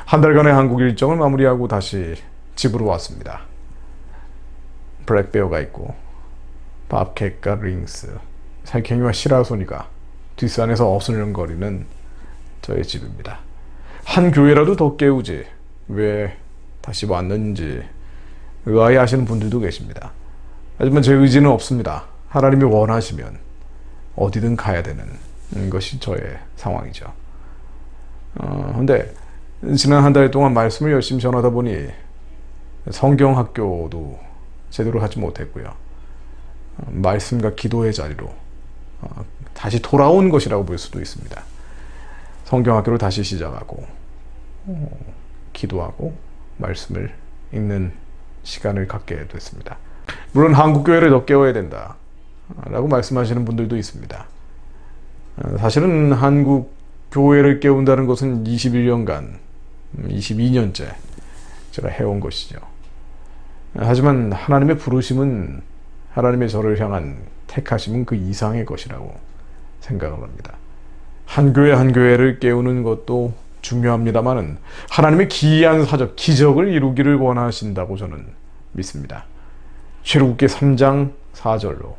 한 달간의 한국 일정을 마무리하고 다시 집으로 왔습니다. 블랙베어가 있고 밥캣과 링스, 살쾡이와 시라소니가 뒷산에서 어슬렁거리는 저의 집입니다. 한 교회라도 더 깨우지 왜 다시 왔는지 의아해하시는 분들도 계십니다. 하지만 제 의지는 없습니다. 하나님이 원하시면 어디든 가야 되는 것이 저의 상황이죠. 근데 지난 한 달 동안 말씀을 열심히 전하다 보니 성경 학교도 제대로 하지 못했고요. 말씀과 기도의 자리로 다시 돌아온 것이라고 볼 수도 있습니다. 성경 학교를 다시 시작하고 기도하고 말씀을 읽는 시간을 갖게 됐습니다. 물론 한국교회를 더 깨워야 된다 라고 말씀하시는 분들도 있습니다. 사실은 한국 교회를 깨운다는 것은 21년간 22년째 제가 해온 것이죠. 하지만 하나님의 부르심은, 하나님의 저를 향한 택하심은 그 이상의 것이라고 생각을 합니다. 한 교회 한 교회를 깨우는 것도 중요합니다만은 하나님의 기이한 사적, 기적을 이루기를 원하신다고 저는 믿습니다. 출애굽기 3장 4절로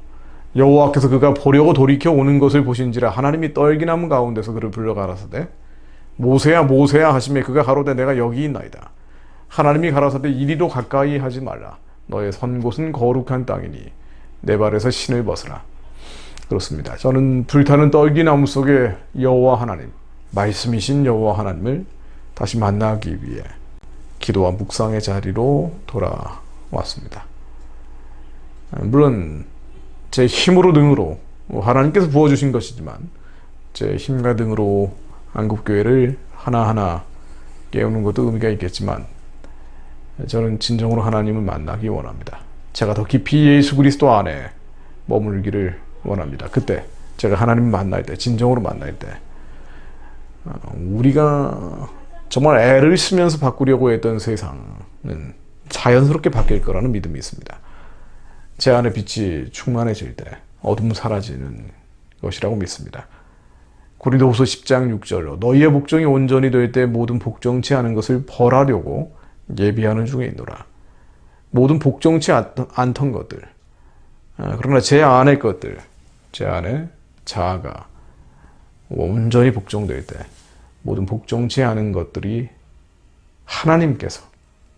여호와께서 그가 보려고 돌이켜 오는 것을 보신지라 하나님이 떨기나무 가운데서 그를 불러 가라사대 모세야 모세야 하시매 그가 가로되 내가 여기 있나이다. 하나님이 가라사대 이리로 가까이 하지 말라. 너의 선 곳은 거룩한 땅이니 내 발에서 신을 벗으라. 그렇습니다. 저는 불타는 떨기나무 속에 여호와 하나님, 말씀이신 여호와 하나님을 다시 만나기 위해 기도와 묵상의 자리로 돌아왔습니다. 물론 제 힘으로 등으로 하나님께서 부어주신 것이지만 제 힘과 등으로 한국교회를 하나하나 깨우는 것도 의미가 있겠지만 저는 진정으로 하나님을 만나기 원합니다. 제가 더 깊이 예수 그리스도 안에 머물기를 원합니다. 그때 제가 하나님을 만날 때, 진정으로 만날 때 우리가 정말 애를 쓰면서 바꾸려고 했던 세상은 자연스럽게 바뀔 거라는 믿음이 있습니다. 제 안에 빛이 충만해질 때 어둠은 사라지는 것이라고 믿습니다. 고린도후서 10장 6절로 너희의 복종이 온전히 될 때 모든 복종치 않은 것을 벌하려고 예비하는 중에 있노라. 모든 복종치 않던 것들, 그러나 제 안의 것들, 제 안에 자아가 온전히 복종될 때 모든 복종치 않은 것들이 하나님께서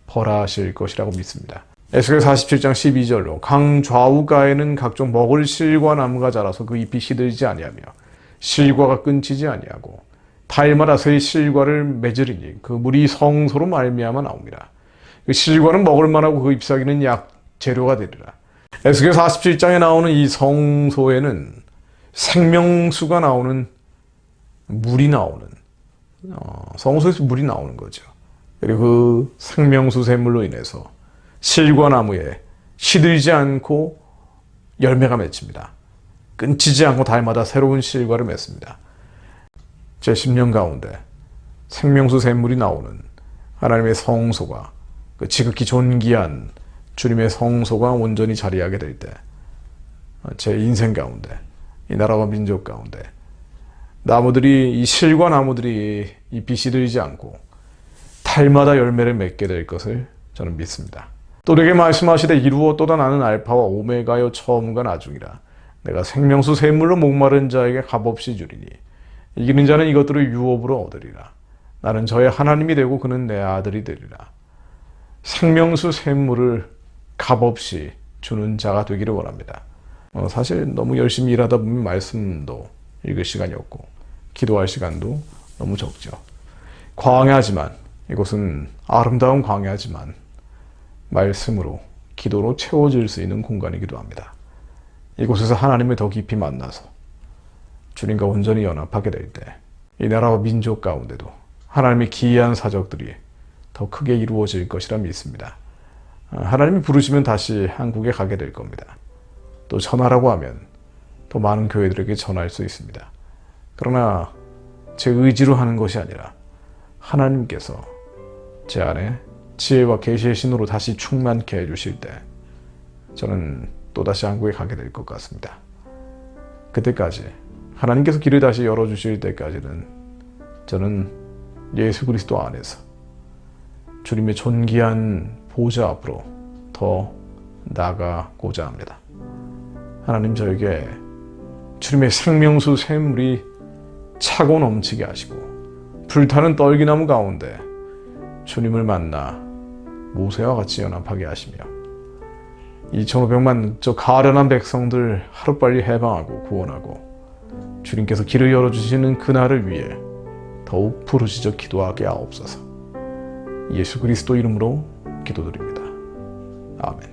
벌하실 것이라고 믿습니다. 에스겔 47장 12절로 강 좌우가에는 각종 먹을 실과 나무가 자라서 그 잎이 시들지 아니하며 실과가 끊지지 아니하고 달마다 새 실과를 맺으리니 그 물이 성소로 말미암아 나옵니다. 그 실과는 먹을 만하고 그 잎사귀는 약 재료가 되리라. 에스겔 47장에 나오는 이 성소에는 생명수가 나오는, 물이 나오는, 성소에서 물이 나오는 거죠. 그리고 그 생명수 샘물로 인해서 실과 나무에 시들지 않고 열매가 맺힙니다. 끊지지 않고 달마다 새로운 실과를 맺습니다. 제 10년 가운데 생명수 샘물이 나오는 하나님의 성소가, 그 지극히 존귀한 주님의 성소가 온전히 자리하게 될 때 제 인생 가운데, 이 나라와 민족 가운데 나무들이, 이 실과 나무들이 잎이 시들지 않고 달마다 열매를 맺게 될 것을 저는 믿습니다. 또 내게 말씀하시되 이루었도다 나는 알파와 오메가요 처음과 나중이라. 내가 생명수 샘물로 목마른 자에게 값없이 주리니 이기는 자는 이것들을 유업으로 얻으리라. 나는 저의 하나님이 되고 그는 내 아들이 되리라. 생명수 샘물을 값없이 주는 자가 되기를 원합니다. 사실 너무 열심히 일하다 보면 말씀도 읽을 시간이 없고 기도할 시간도 너무 적죠. 광야지만, 이곳은 아름다운 광야지만 말씀으로, 기도로 채워질 수 있는 공간이기도 합니다. 이곳에서 하나님을 더 깊이 만나서 주님과 온전히 연합하게 될 때 이 나라와 민족 가운데도 하나님의 기이한 사적들이 더 크게 이루어질 것이라 믿습니다. 하나님이 부르시면 다시 한국에 가게 될 겁니다. 또 전하라고 하면 더 많은 교회들에게 전할 수 있습니다. 그러나 제 의지로 하는 것이 아니라 하나님께서 제 안에 지혜와 계시의 신으로 다시 충만케 해주실 때 저는 또다시 한국에 가게 될 것 같습니다. 그때까지 하나님께서 길을 다시 열어주실 때까지는 저는 예수 그리스도 안에서 주님의 존귀한 보좌 앞으로 더 나아가고자 합니다. 하나님 저에게 주님의 생명수 샘물이 차고 넘치게 하시고 불타는 떨기나무 가운데 주님을 만나 모세와 같이 연합하게 하시며 2,500만 저 가련한 백성들 하루빨리 해방하고 구원하고 주님께서 길을 열어주시는 그날을 위해 더욱 부르짖어 기도하게 하옵소서. 예수 그리스도 이름으로 기도드립니다. 아멘.